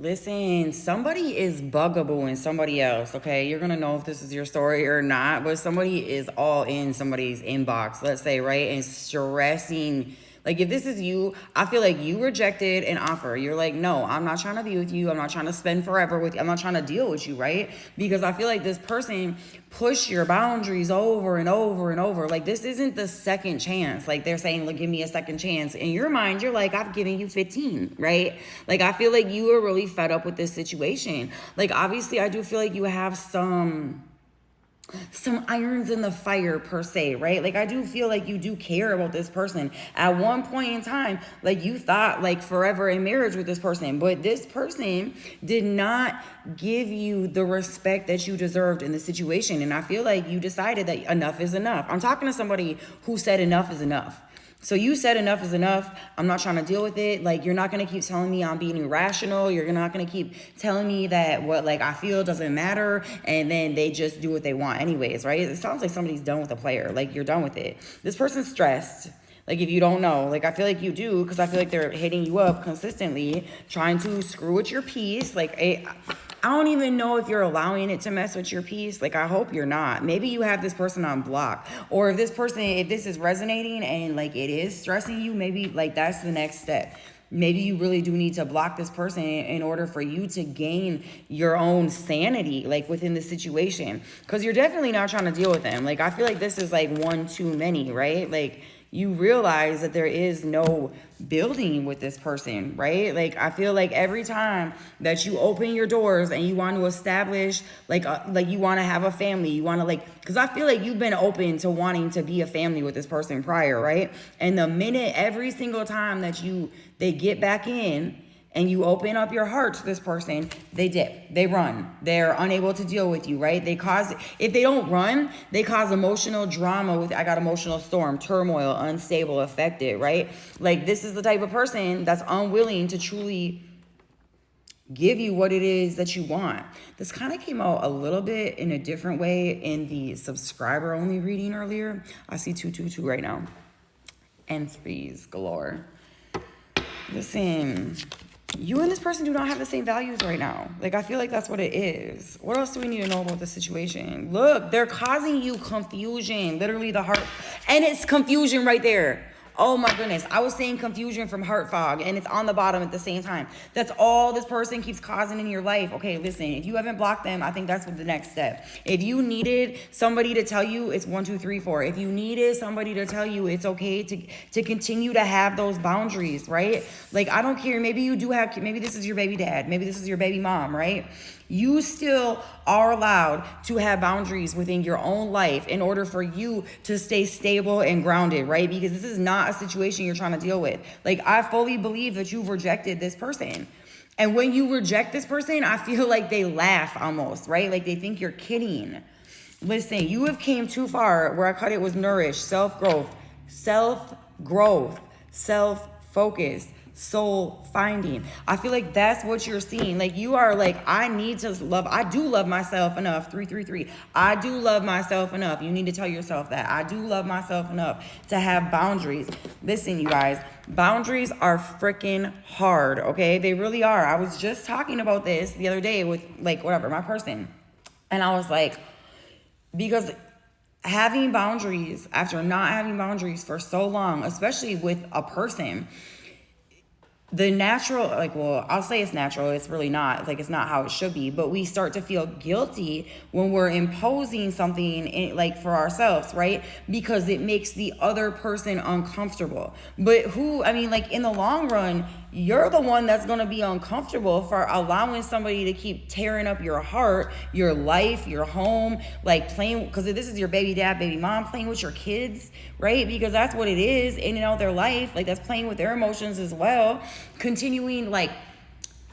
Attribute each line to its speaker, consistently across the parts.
Speaker 1: Listen, somebody is bugabooing somebody else, okay? You're gonna know if this is your story or not, but somebody is all in somebody's inbox, let's say, right? And stressing. Like, if this is you, I feel like you rejected an offer. You're like, no, I'm not trying to be with you. I'm not trying to spend forever with you. I'm not trying to deal with you, right? Because I feel like this person pushed your boundaries over and over and over. Like, this isn't the second chance. Like, they're saying, look, give me a second chance. In your mind, you're like, I've given you 15, right? Like, I feel like you are really fed up with this situation. Like, obviously, I do feel like you have some irons in the fire per se, right? Like, I do feel like you do care about this person. At one point in time, like, you thought like forever in marriage with this person, but this person did not give you the respect that you deserved in the situation. And I feel like you decided that enough is enough. I'm talking to somebody who said enough is enough. So you said enough is enough. I'm not trying to deal with it. Like, you're not going to keep telling me I'm being irrational. You're not going to keep telling me that what like I feel doesn't matter. And then they just do what they want anyways, right? It sounds like somebody's done with a player. Like, you're done with it. This person's stressed. Like, if you don't know, like, I feel like you do, because I feel like they're hitting you up consistently, trying to screw with your peace. Like, I don't even know if you're allowing it to mess with your peace. Like, I hope you're not. Maybe you have this person on block. Or if this is resonating and like it is stressing you, maybe like that's the next step. Maybe you really do need to block this person in order for you to gain your own sanity, like within the situation. Because you're definitely not trying to deal with them. Like, I feel like this is like one too many, right? Like, you realize that there is no building with this person, right? Like, I feel like every time that you open your doors and you want to establish like you want to have a family, you want to because I feel like you've been open to wanting to be a family with this person prior, right? And the minute every single time that they get back in and you open up your heart to this person, they dip, they run, they're unable to deal with you, right? If they don't run, they cause emotional drama I got emotional storm, turmoil, unstable, affected, right? Like, this is the type of person that's unwilling to truly give you what it is that you want. This kind of came out a little bit in a different way in the subscriber only reading earlier. I see 222 right now and threes galore. Listen, you and this person do not have the same values right now. Like, I feel like that's what it is. What else do we need to know about the situation? Look, they're causing you confusion, literally the heart. And it's confusion right there. Oh my goodness. I was saying confusion from heart fog, and it's on the bottom at the same time. That's all this person keeps causing in your life. Okay, listen, if you haven't blocked them, I think that's the next step. If you needed somebody to tell you it's 1, 2, 3, 4. If you needed somebody to tell you it's okay to continue to have those boundaries, right? Like, I don't care. Maybe this is your baby dad. Maybe this is your baby mom, right? You still are allowed to have boundaries within your own life in order for you to stay stable and grounded, right? Because this is not a situation you're trying to deal with. Like, I fully believe that you've rejected this person. And when you reject this person, I feel like they laugh almost, right? Like, they think you're kidding. Listen, you have came too far. Where I cut it was nourished, self-growth, self-focused, soul finding. I feel like that's what you're seeing. Like, you are like, I do love myself enough. 333. I do love myself enough. You need to tell yourself that. I do love myself enough to have boundaries. Listen, you guys, boundaries are freaking hard, okay? They really are. I was just talking about this the other day with my person. And I was like, because having boundaries after not having boundaries for so long, especially with a person, the natural, I'll say it's natural. It's really not. It's not how it should be. But we start to feel guilty when we're imposing something for ourselves, right? Because it makes the other person uncomfortable. But in the long run, you're the one that's going to be uncomfortable for allowing somebody to keep tearing up your heart, your life, your home, playing, because if this is your baby dad, baby mom, playing with your kids, right? Because that's what it is, in and out their life. That's playing with their emotions as well. Continuing,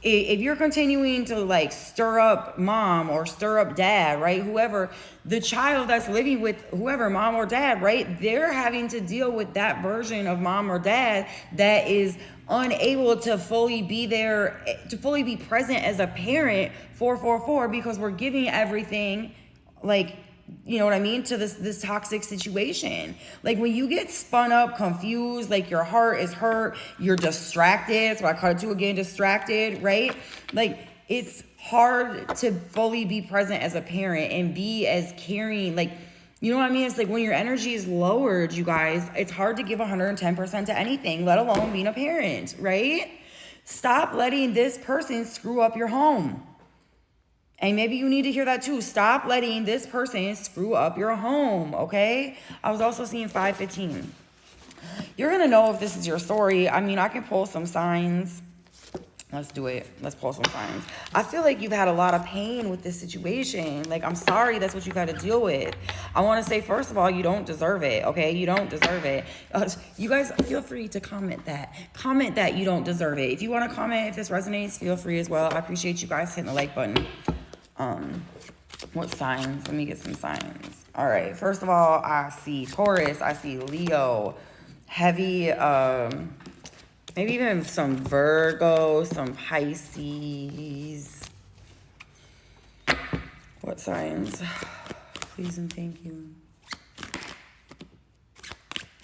Speaker 1: if you're continuing to stir up mom or stir up dad, right? Whoever, the child that's living with whoever, mom or dad, right? They're having to deal with that version of mom or dad that is unable to fully be there, to fully be present as a parent 444, because we're giving everything you know what I mean, to this toxic situation. Like when you get spun up, confused, like your heart is hurt, you're distracted. So I call it to again, distracted, right? Like it's hard to fully be present as a parent and be as caring. Like, you know what I mean? It's like when your energy is lowered, you guys, it's hard to give 110% to anything, let alone being a parent, right? Stop letting this person screw up your home. And maybe you need to hear that too. Stop letting this person screw up your home, okay? I was also seeing 515. You're going to know if this is your story. I mean, I can pull some signs. Let's do it. Let's pull some signs. I feel like you've had a lot of pain with this situation. Like, I'm sorry that's what you've had to deal with. I want to say, first of all, you don't deserve it, okay? You don't deserve it. You guys, feel free to comment that. Comment that you don't deserve it. If you want to comment, if this resonates, feel free as well. I appreciate you guys hitting the like button. What signs? Let me get some signs. All right. First of all, I see Taurus. I see Leo. Heavy, maybe even some Virgo, some Pisces. What signs? Please and thank you.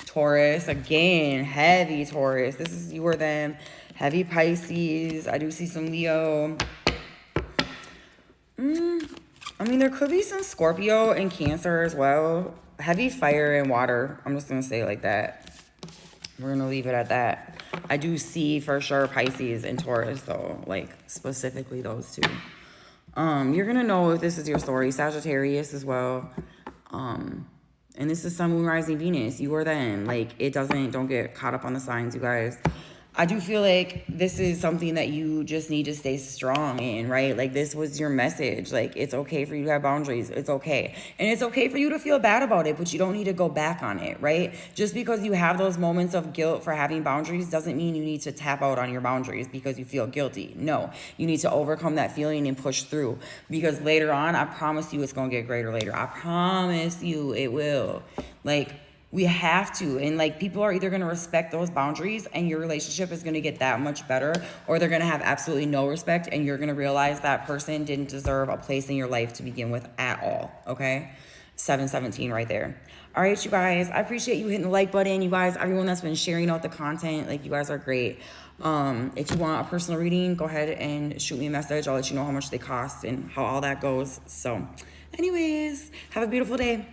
Speaker 1: Taurus. Again, heavy Taurus. This is you or them. Heavy Pisces. I do see some Leo. I mean, there could be some Scorpio and Cancer as well. Heavy fire and water. I'm just going to say it like that. We're going to leave it at that. I do see for sure Pisces and Taurus, though. Like, specifically those two. You're going to know if this is your story. Sagittarius as well. And this is Sun, Moon, Rising, Venus. You or them. Like, don't get caught up on the signs, you guys. I do feel like this is something that you just need to stay strong in, right? Like, this was your message. Like, it's okay for you to have boundaries. It's okay. And it's okay for you to feel bad about it, but you don't need to go back on it, right? Just because you have those moments of guilt for having boundaries doesn't mean you need to tap out on your boundaries because you feel guilty. No, you need to overcome that feeling and push through, because later on, I promise you it's going to get greater later. I promise you it will. Like, we have to. And like, people are either going to respect those boundaries and your relationship is going to get that much better, or they're going to have absolutely no respect and you're going to realize that person didn't deserve a place in your life to begin with at all. Okay. 717 right there. All right, you guys, I appreciate you hitting the like button. You guys, everyone that's been sharing out the content, like, you guys are great. If you want a personal reading, go ahead and shoot me a message. I'll let you know how much they cost and how all that goes. So anyways, have a beautiful day.